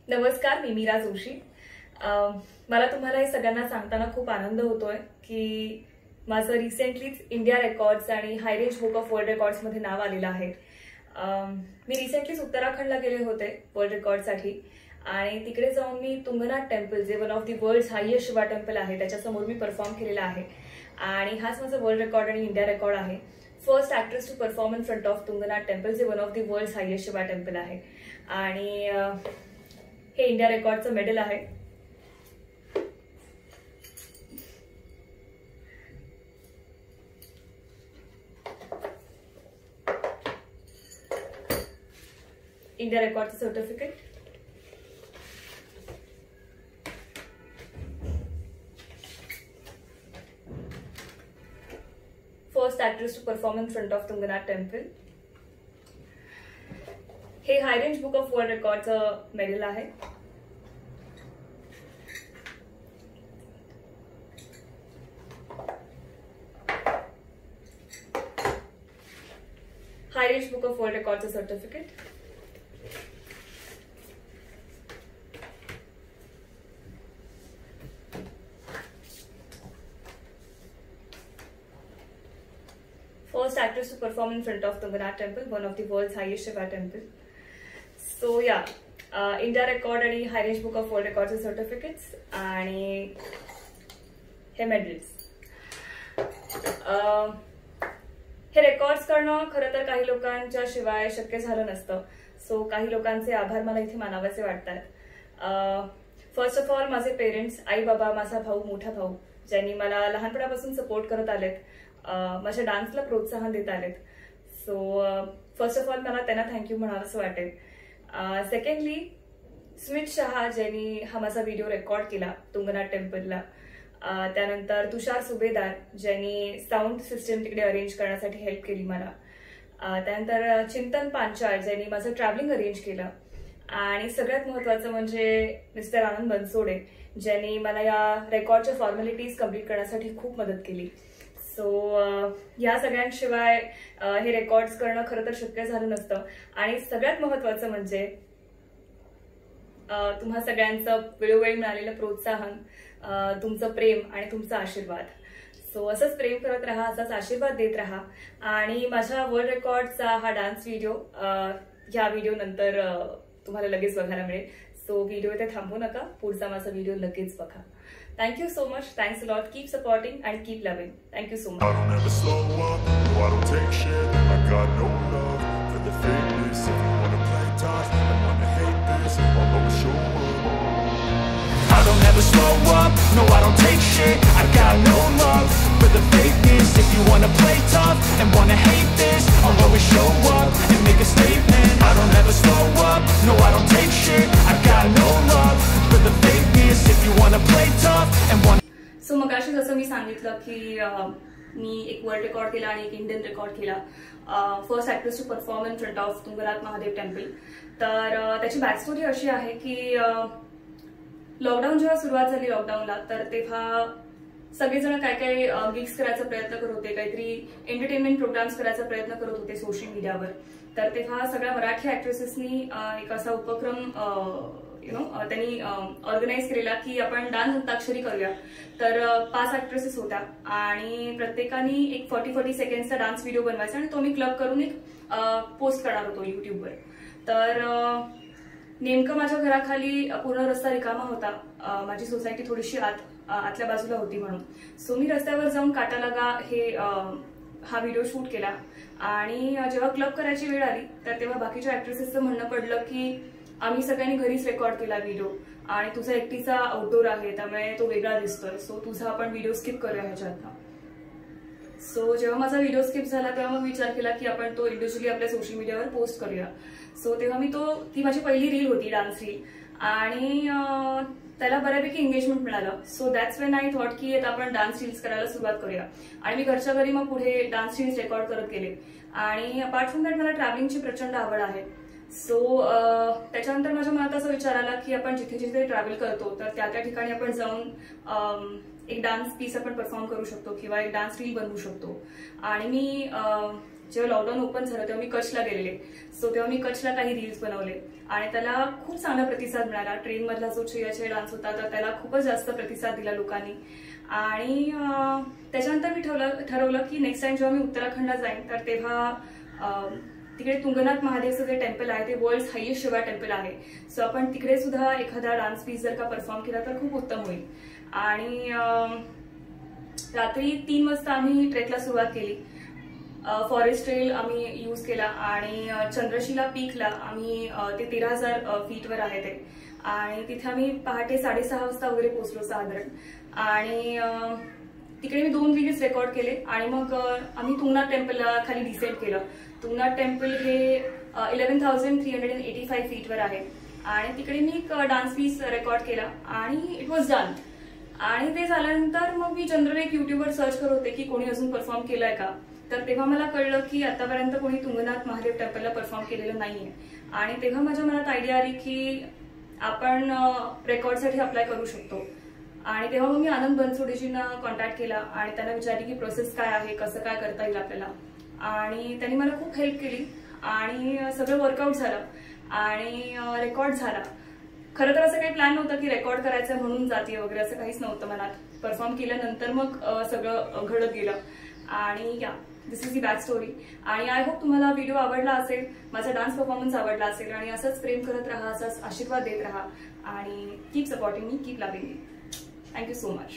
नमस्कार, मी मीरा जोशी। मला तुम्हाला हे सगळ्यांना सांगताना खूप आनंद होतोय की माझं रिसेंटलीच इंडिया रेकॉर्ड्स आणि high range book of world records मध्ये नाव आलेलं आहे। मी रिसेंटलीच उत्तराखंडला गेले होते वर्ल्ड रेकॉर्डसाठी आणि तिकडे जाऊन मी तुंगनाथ टेम्पल, जे one of the world's highest Shiva temple आहे, त्याच्यासमोर मी परफॉर्म केलेला आहे आणि हाच माझा वर्ल्ड रेकॉर्ड आणि इंडिया रेकॉर्ड आहे। First actress to perform in front of Tungnath temple, जे one of the world's highest Shiva temple आहे आणि हे इंडिया रेकॉर्डचं मेडल आहे। इंडिया रेकॉर्डचं certificate, first actress to perform in front of Tungnath temple, हे high range book of world रेकॉर्डचं medal आहे। High range book of world रेकॉर्डचं certificate, first actress to perform in front of Tunganath Temple, one of the world's highest Shiva temple. So yeah, India record आणि high range book of world रेकॉर्डचे certificates आणि हे medals. हे records करणं खरं तर काही लोकांच्या शिवाय शक्य झालं नसतं। सो काही लोकांचे आभार मला इथे मानावेसे वाटतात। फर्स्ट ऑफ ऑल माझे पेरेंट्स, आई बाबा, माझा भाऊ, मोठा भाऊ, ज्यांनी मला लहानपणापासून सपोर्ट करत आलेत, माझ्या डान्सला प्रोत्साहन देत आलेत। सो फर्स्ट ऑफ ऑल मला त्यांना थँक्यू म्हणावंसं वाटेल। सेकंडली स्मित शहा, ज्यांनी हा माझा व्हिडिओ रेकॉर्ड केला तुंगनाथ टेम्पलला। त्यानंतर तुषार सुभेदार, ज्यांनी साऊंड सिस्टम तिकडे अरेंज करण्यासाठी हेल्प केली मला। त्यानंतर चिंतन पांचाळ, ज्यांनी माझं ट्रॅव्हलिंग अरेंज केलं आणि सगळ्यात महत्त्वाचं म्हणजे मिस्टर आनंद बनसोडे, ज्यांनी मला या रेकॉर्डच्या फॉर्मॅलिटीज कम्प्लीट करण्यासाठी खूप मदत केली। सो या सगळ्यांशिवाय हे रेकॉर्ड्स करणं खरं तर शक्य झालं नसतं आणि सगळ्यात महत्त्वाचं म्हणजे तुम्हा सगळ्यांचं वेळोवेळी मिळालेलं प्रोत्साहन, तुमचं प्रेम आणि तुमचा आशीर्वाद। सो असंच प्रेम करत राहा, असाच आशीर्वाद देत राहा आणि माझ्या वर्ल्ड रेकॉर्डचा हा डान्स व्हिडिओ या व्हिडिओ नंतर तुम्हाला लगेच बघायला मिळेल। सो व्हिडिओ इथे थांबवू नका, पुढचा माझा व्हिडिओ लगेच बघा। Thank you so much. Thanks a lot. Keep supporting and keep loving. Thank you so much. I don't ever slow up. No, I don't take shit. I got no love for the fakeness. If you wanna play tough and wanna hate this, I'll always show up. I don't ever slow up. No, I don't take shit. I got no love for the fakeness. If you wanna play tough and wanna hate this, I'll always show up and make a statement. I don't ever slow up. No, I don't take shit. I got no love for the fakeness. If you wanna play tough and want. So मगाशी जसं मी सांगितलं की मी एक world record केला आणि एक Indian record केला, first actress to perform in front of Tungnath Mahadev temple. तर त्याची बॅक स्टोरी अशी आहे की लॉकडाऊन जेव्हा सुरुवात झाली लॉकडाऊनला, तर तेव्हा सगळेजण काय काय गिग्स करायचा प्रयत्न करत होते, काहीतरी एंटरटेनमेंट प्रोग्राम्स करायचा प्रयत्न करत होते सोशल मीडियावर। तर तेव्हा सगळ्या मराठी ॲक्ट्रेसेसनी एक असा उपक्रम त्यांनी ऑर्गनाईज केलेला की आपण डान्स अंताक्षरी करूया। तर 5 ॲक्ट्रेसेस होत्या आणि प्रत्येकाने एक 40-40 सेकंडचा डान्स व्हिडिओ बनवायचा आणि तो मी क्लब करून एक पोस्ट करणार होतो युट्यूबवर। तर नेमकं माझ्या घराखाली पूर्ण रस्ता रिकामा होता, माझी सोसायटी थोडीशी आतल्या बाजूला होती म्हणून। सो मी रस्त्यावर जाऊन काटालागा हा व्हिडिओ शूट केला आणि जेव्हा क्लब करायची वेळ आली तर तेव्हा बाकीच्या ॲक्ट्रेसेसचं म्हणणं पडलं की आम्ही सगळ्यांनी घरीच रेकॉर्ड केला व्हिडिओ आणि तुझा एकटीचा आउटडोर आहे, त्यामुळे तो वेगळा दिसतोय, सो तुझा आपण व्हिडिओ स्किप करूया ह्याच्यातनं। सो जेव्हा माझा व्हिडिओ स्किप झाला तेव्हा मग विचार केला की आपण तो इंडिव्हिज्युअली आपल्या सोशल मीडियावर पोस्ट करूया। सो तेव्हा ती माझी पहिली रील होती, डान्स रील, आणि त्याला बऱ्यापैकी एंगेजमेंट मिळालं। So that's when I thought की आता आपण डान्स रील्स करायला सुरुवात करूया आणि मी घरच्या घरी मग पुढे डान्स रील्स रेकॉर्ड करत गेले। आणि अपार्ट फ्रॉम दॅट मला ट्रॅव्हलिंगची प्रचंड आवड आहे। सो त्याच्यानंतर माझ्या मनात असा विचार आला की आपण जिथे जिथे ट्रॅव्हल करतो तर त्या ठिकाणी आपण जाऊन एक डान्स पीस आपण परफॉर्म करू शकतो किंवा एक डान्स रील बनवू शकतो। आणि मी जेव्हा लॉकडाऊन ओपन झालं तेव्हा मी कच्छला गेलेले. सो तेव्हा मी कच्छला काही रील्स बनवले आणि त्याला खूप चांगला प्रतिसाद मिळाला. ट्रेन मधला जो चिया डान्स होता तर त्याला खूपच जास्त प्रतिसाद दिला लोकांनी. आणि त्याच्यानंतर मी ठरवलं की नेक्स्ट टाइम जेव्हा मी उत्तराखंडला जाईन तर तेव्हा तिकडे तुंगनाथ महादेवचं जे टेम्पल आहे ते वर्ल्ड हायेस्ट शिवा टेम्पल आहे. सो आपण तिकडे सुद्धा एखादा डान्स पीस जर का परफॉर्म केला तर खूप उत्तम होईल. आणि रात्री 3 वाजता आम्ही ट्रेकला सुरुवात केली. फॉरेस्ट ट्रेल आम्ही यूज केला आणि चंद्रशिला पीकला आम्ही ते 13,000 फीटवर आहे ते. आणि तिथे आम्ही पहाटे 6:30 वाजता वगैरे पोहोचलो साधारण. आणि तिकडे मी 2 व्हिडिओज रेकॉर्ड केले आणि मग आम्ही तुंगनाथ टेम्पलला खाली डिसेंड केलं. तुंगनाथ टेम्पल हे 11,385 फीटवर आहे आणि तिकडे मी एक डान्स पीस रेकॉर्ड केला आणि इट वॉज डन. आणि ते झाल्यानंतर मग मी जनरली एक युट्यूबवर सर्च करत होते की कोणी अजून परफॉर्म केलंय का. तर तेव्हा मला कळलं की आतापर्यंत कोणी तुंगनाथ महादेव टेम्पलला परफॉर्म केलेलं नाहीये. आणि तेव्हा माझ्या मनात आयडिया आली की आपण रेकॉर्डसाठी अप्लाय करू शकतो. आणि तेव्हा मग मी आनंद बनसोडेजींना कॉन्टॅक्ट केला आणि त्यांना विचारले की प्रोसेस काय आहे, कसं काय करता येईल आपल्याला. आणि त्यांनी मला खूप हेल्प केली आणि सगळं वर्कआउट झालं आणि रेकॉर्ड झाला. खरं तर असं काही प्लॅन नव्हतं की रेकॉर्ड करायचं म्हणून जाते वगैरे, असं काहीच नव्हतं मनात. परफॉर्म केल्यानंतर मग सगळं घडत गेलं. आणि या दिस इज दी बॅक स्टोरी. आणि आय होप तुम्हाला व्हिडिओ आवडला असेल, माझा डान्स परफॉर्मन्स आवडला असेल आणि असंच प्रेम करत राहा, असाच आशीर्वाद देत राहा आणि keep supporting me, keep loving me. Thank you so much.